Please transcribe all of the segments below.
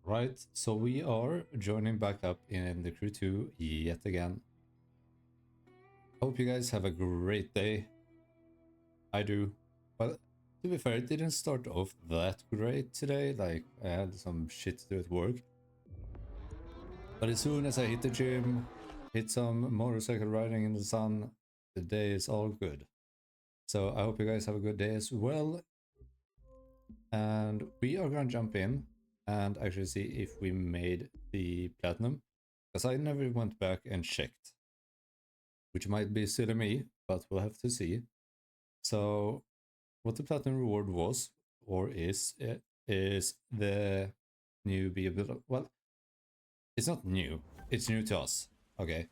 Right, so we are joining back up in the crew 2 yet again. Hope you guys have a great day. I do. Well, to be fair, it didn't start off that great today. Like, I had some shit to do at work. But as soon as I hit the gym, hit some motorcycle riding in the sun, the day is all good. So I hope you guys have a good day as well. And we are gonna jump in and actually see if we made the platinum. Because I never went back and checked. Which might be silly me, but we'll have to see. So what the platinum reward was, or is the new BMW. Well, it's not new. It's new to us. Okay.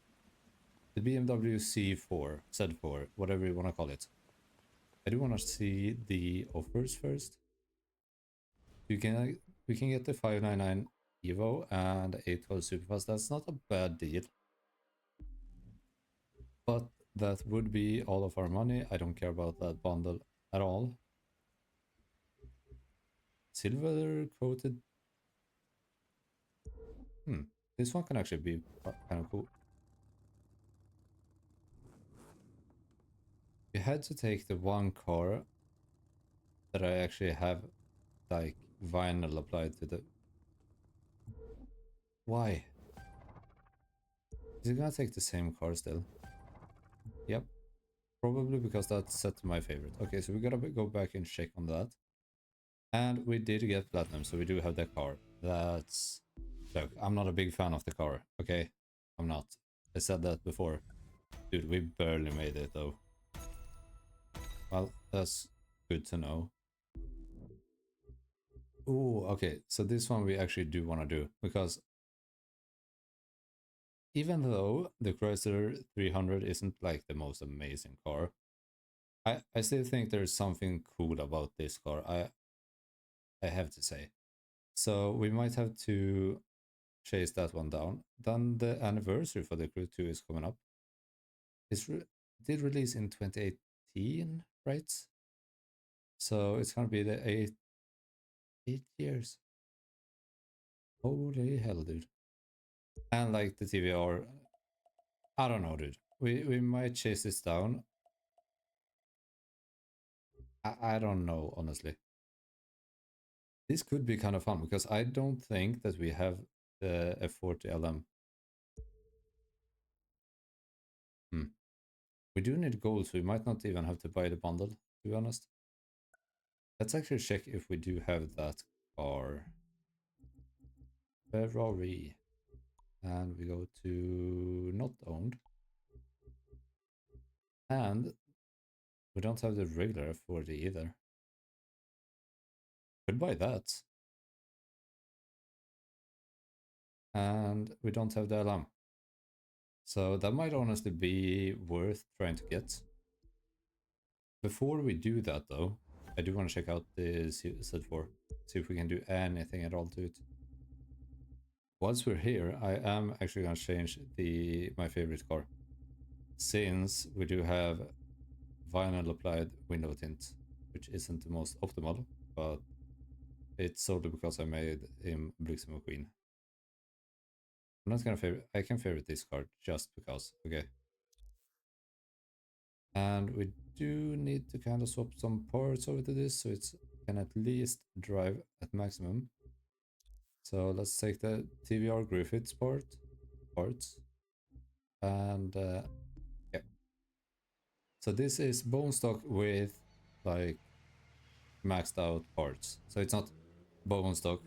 The BMW C4, Z4, whatever you want to call it. I do want to see the offers first. You can we can get the 599 Evo and 812 Superfast. That's not a bad deal. But that would be all of our money. I don't care about that bundle at all. Silver coated. This one can actually be kind of cool. We had to take the one car that I actually have like vinyl applied to the. Why? Is it gonna take the same car still? Yep. Probably because that's set to my favorite. Okay, so we gotta go back and check on that. And we did get platinum, so we do have that car. That's... Look, I'm not a big fan of the car, okay? I'm not. I said that before. Dude, we barely made it though. Well, that's good to know. Oh, okay. So this one we actually do want to do because even though the Chrysler 300 isn't like the most amazing car, I still think there's something cool about this car. I have to say. So we might have to chase that one down. Then the anniversary for the Crew 2 is coming up. Did release in 2018, right? So it's gonna be the 8 years. Holy hell, dude. And like the TVR, I don't know, dude. We might chase this down. I don't know, honestly. This could be kind of fun because I don't think that we have the F40 LM. We do need gold, so we might not even have to buy the bundle, to be honest. Let's actually check if we do have that car. Ferrari. And we go to not owned. And we don't have the regular F40 either. Could buy that. And we don't have the LM. So that might honestly be worth trying to get. Before we do that though, I do want to check out the Z4. See if we can do anything at all to it. Once we're here, I am actually going to change my favorite car. Since we do have vinyl applied window tint, which isn't the most optimal, but it's solely because I made him Brixie McQueen. I'm not gonna favorite, I can favorite this car just because, okay. And we do need to kind of swap some parts over to this so it can at least drive at maximum. So let's take the TVR Griffiths parts. And yeah. So this is bone stock with like maxed out parts. So it's not bone stock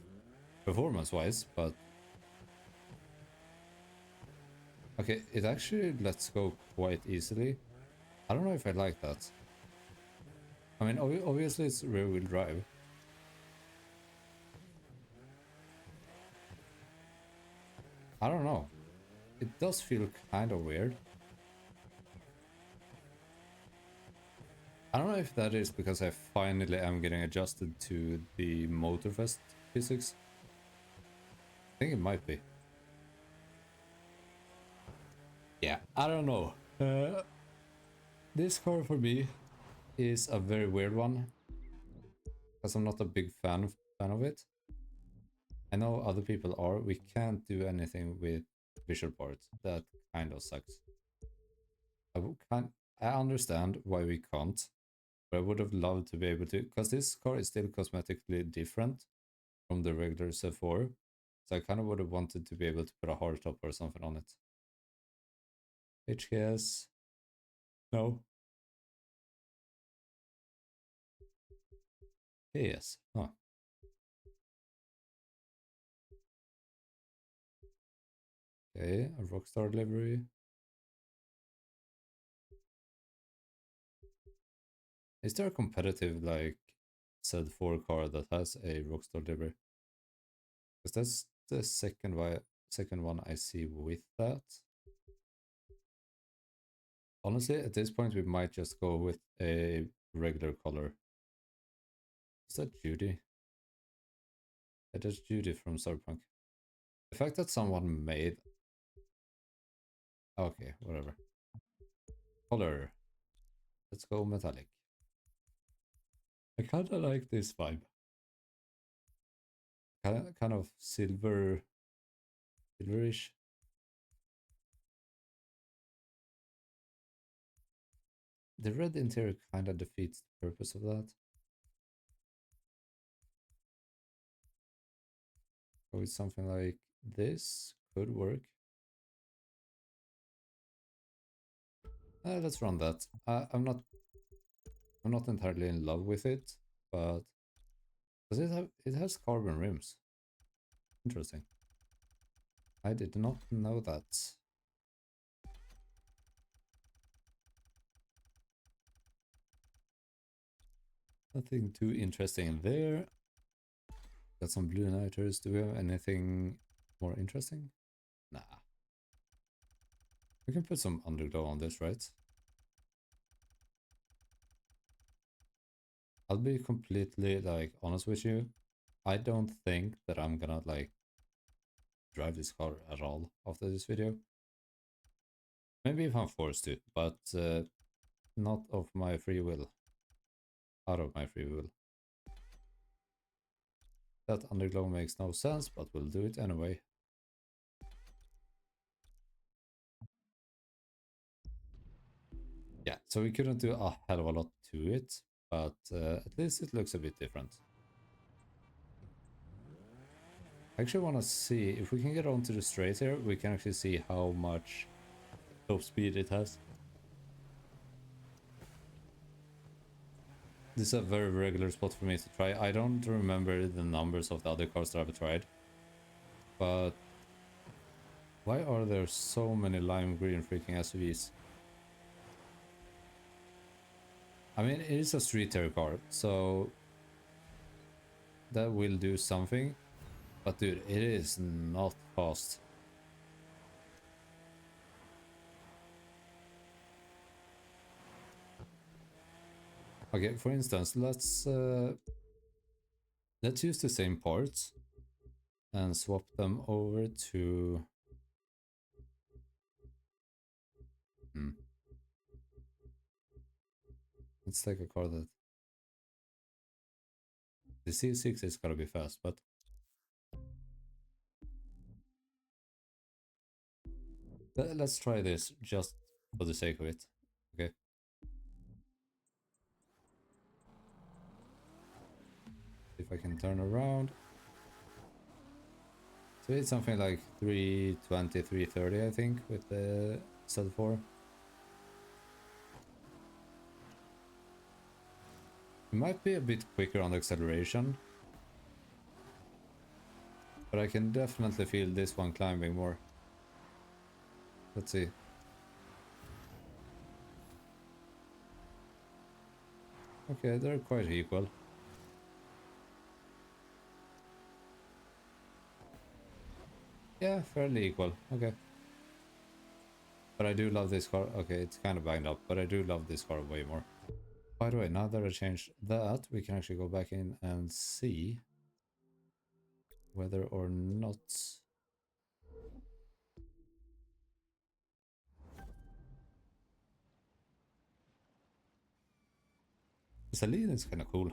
performance wise, but okay, it actually lets go quite easily. I don't know if I like that. I mean, obviously it's rear wheel drive. I don't know. It does feel kind of weird. I don't know if that is because I finally am getting adjusted to the Motorfest physics. I think it might be. Yeah, I don't know. This car for me is a very weird one because I'm not a big fan of it. I know other people are. We can't do anything with visual parts. That kind of sucks. Can't. I understand why we can't, but I would have loved to be able to, because this car is still cosmetically different from the regular Z4. So I kind of would have wanted to be able to put a hard top or something on it. HKS. No. Yes. Huh. Okay, a Rockstar livery. Is there a competitive like Z4 car that has a Rockstar livery? Because that's the second one I see with that. Honestly, at this point we might just go with a regular color. Is that Judy? That is Judy from Cyberpunk. The fact that someone made... Okay, whatever. Color. Let's go metallic. I kinda like this vibe. Kind of silverish. The red interior kinda defeats the purpose of that. Go with something like this. Could work. Let's run that. I'm not entirely in love with it, but does it has carbon rims? Interesting. I did not know that. Nothing too interesting there. Got some blue niters. Do we have anything more interesting? Nah. We can put some underglow on this, right? I'll be completely like honest with you. I don't think that I'm gonna like drive this car at all after this video. Maybe if I'm forced to, but not of my free will. Out of my free will. That underglow makes no sense, but we'll do it anyway. Yeah, so we couldn't do a hell of a lot to it, but at least it looks a bit different. I actually want to see if we can get onto the straight here, we can actually see how much top speed it has. This is a very regular spot for me to try. I don't remember the numbers of the other cars that I've tried, but why are there so many lime green freaking SUVs? I mean, it is a street tier car, so that will do something, but dude, it is not fast. Okay, for instance, let's use the same parts and swap them over to hmm. Let's take a car that the C6 is gotta be fast, but let's try this just for the sake of it. Okay. If I can turn around. So it's something like 320, 330, I think, with the Z4. It might be a bit quicker on the acceleration, but I can definitely feel this one climbing more. Let's see. Okay, they're quite equal. Yeah, fairly equal. Okay. But I do love this car. Okay, it's kind of banged up, but I do love this car way more. By the way, now that I changed that, we can actually go back in and see whether or not... Celine is kind of cool.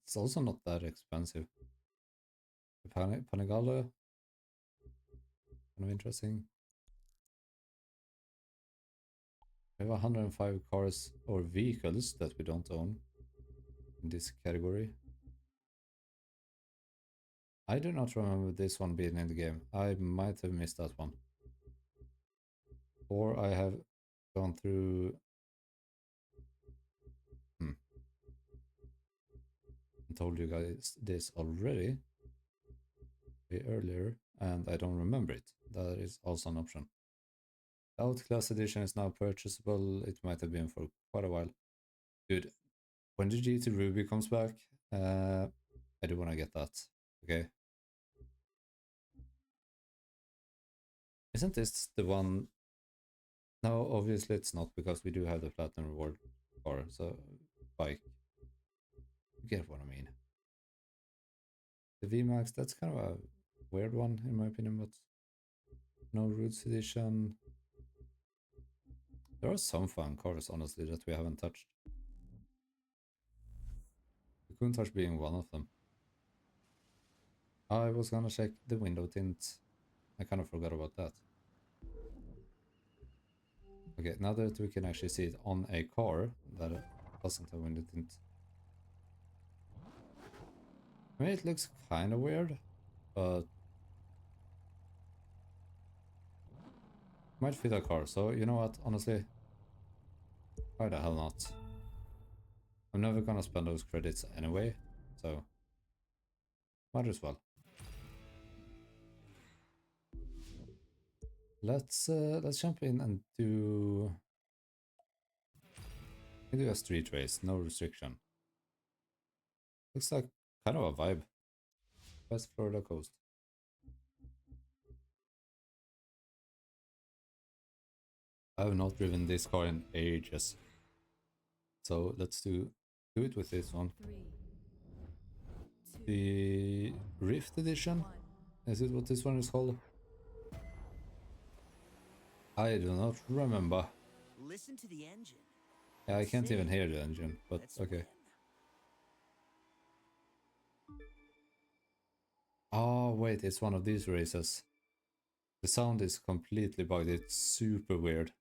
It's also not that expensive. The Panigale, kind of interesting. We have 105 cars or vehicles that we don't own in this category. I do not remember this one being in the game. I might have missed that one. Or I have gone through... I told you guys this already way earlier, and I don't remember it. That is also an option. The Outclass edition is now purchasable. It might have been for quite a while. Dude, when the GT Ruby comes back, I do want to get that. Okay. Isn't this the one? No, obviously it's not, because we do have the Platinum Reward car, so bike. You get what I mean. The VMAX, that's kind of a weird one in my opinion, but no Roots edition. There are some fun cars, honestly, that we haven't touched. The Countach being one of them. I was gonna check the window tint. I kind of forgot about that. Okay, now that we can actually see it on a car that doesn't have window tint. I mean, it looks kind of weird, but might fit a car. So, you know what, honestly, why the hell not? I'm never gonna spend those credits anyway, so might as well. Let's jump in and do a street race, no restriction. Looks like kind of a vibe. West Florida coast. I have not driven this car in ages, so let's do it with this one. The Rift edition, is it what this one is called? I do not remember. Listen to the engine. Yeah, I can't even hear the engine, but okay. Oh wait, it's one of these races. The sound is completely bugged. It's super weird.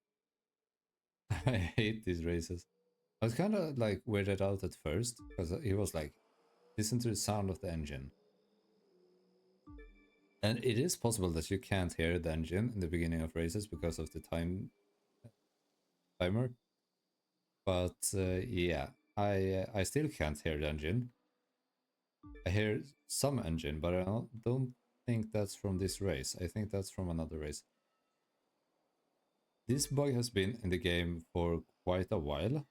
I hate these races. I was kind of like weirded out at first because he was like, listen to the sound of the engine. And it is possible that you can't hear the engine in the beginning of races because of the timer. But yeah, I still can't hear the engine. I hear some engine, but I don't think that's from this race. I think that's from another race. This bug has been in the game for quite a while.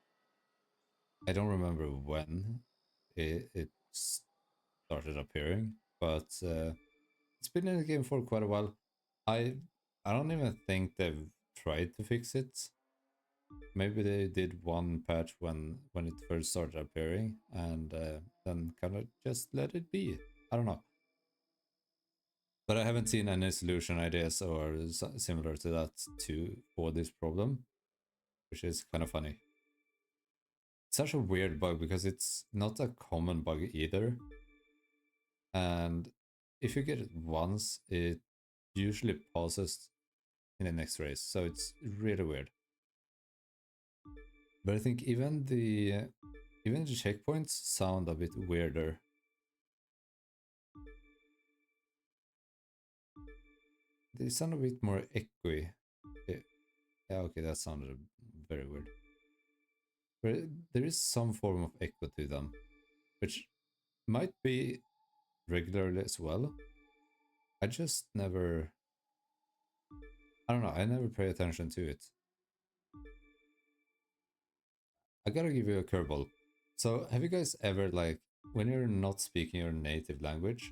I don't remember when it started appearing, but it's been in the game for quite a while. I don't even think they've tried to fix it. Maybe they did one patch when it first started appearing, and then kind of just let it be. I don't know. But I haven't seen any solution ideas or similar to that for this problem, which is kind of funny. It's such a weird bug because it's not a common bug either. And if you get it once, it usually pauses in the next race. So it's really weird. But I think even the checkpoints sound a bit weirder. They sound a bit more echoey. Yeah, okay, that sounded very weird. But there is some form of echo to them, which might be regularly as well. I just never... I don't know, I never pay attention to it. I gotta give you a curveball. So, have you guys ever, like, when you're not speaking your native language,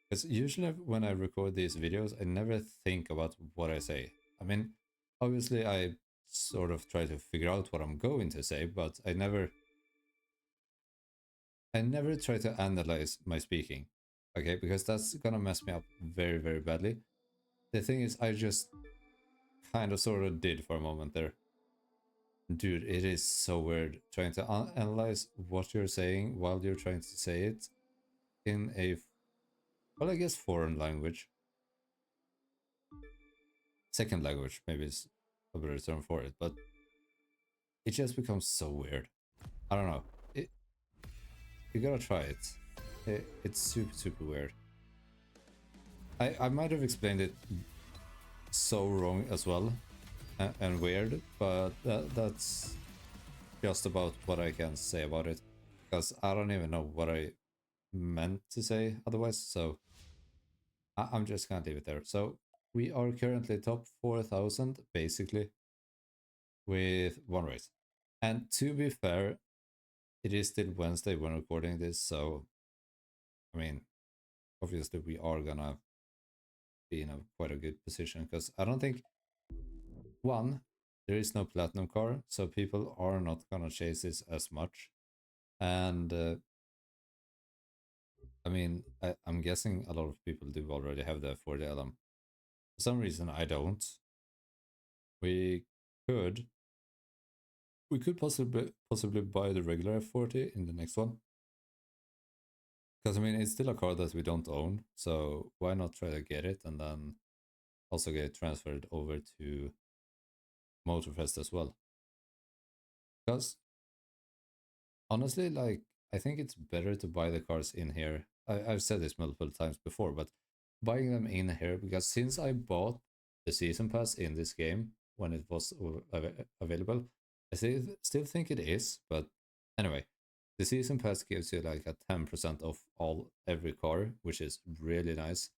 because usually when I record these videos, I never think about what I say. I mean, obviously I sort of try to figure out what I'm going to say, but I never try to analyze my speaking. Okay, because that's gonna mess me up very, very badly. The thing is, I just kind of sort of did for a moment there. Dude, it is so weird trying to analyze what you're saying while you're trying to say it in a, well, I guess foreign language. Second language, maybe is a better term for it, but it just becomes so weird. I don't know. You gotta try it. It's super, super weird. I might have explained it so wrong as well and weird, but that's just about what I can say about it, because I don't even know what I meant to say otherwise, so I'm just gonna leave it there. So we are currently top 4,000 basically with one race. And to be fair, it is still Wednesday when recording this, so I mean, obviously we are gonna be in a quite a good position, because I don't think, one, there is no platinum car, so people are not gonna chase this as much. And I mean, I'm guessing a lot of people do already have the 40 LM. For some reason, I don't. We could we could possibly buy the regular F40 in the next one, because I mean it's still a car that we don't own, so why not try to get it and then also get it transferred over to Motorfest as well? Because honestly, like, I think it's better to buy the cars in here. I've said this multiple times before, but buying them in here, because since I bought the season pass in this game when it was available, I still think it is, but anyway, the season pass gives you like a 10% off every car, which is really nice.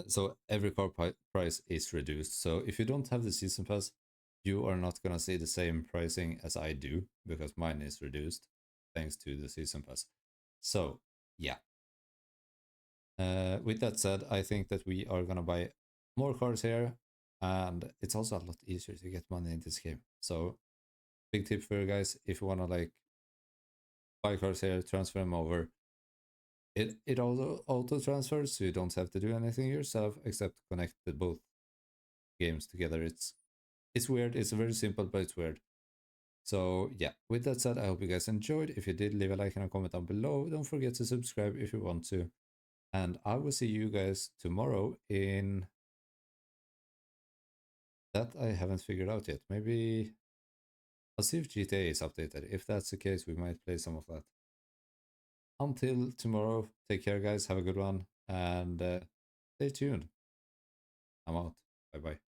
So every car price is reduced. So if you don't have the season pass, you are not gonna see the same pricing as I do, because mine is reduced thanks to the season pass. So yeah. With that said, I think that we are gonna buy more cars here, and it's also a lot easier to get money in this game. So big tip for you guys: if you wanna like buy cars here, transfer them over. It also auto transfers, so you don't have to do anything yourself except connect the both games together. It's weird. It's very simple, but it's weird. So yeah, with that said, I hope you guys enjoyed. If you did, leave a like and a comment down below. Don't forget to subscribe if you want to. And I will see you guys tomorrow in that I haven't figured out yet. Maybe I'll see if GTA is updated. If that's the case, we might play some of that. Until tomorrow, take care, guys. Have a good one, and stay tuned. I'm out. Bye bye.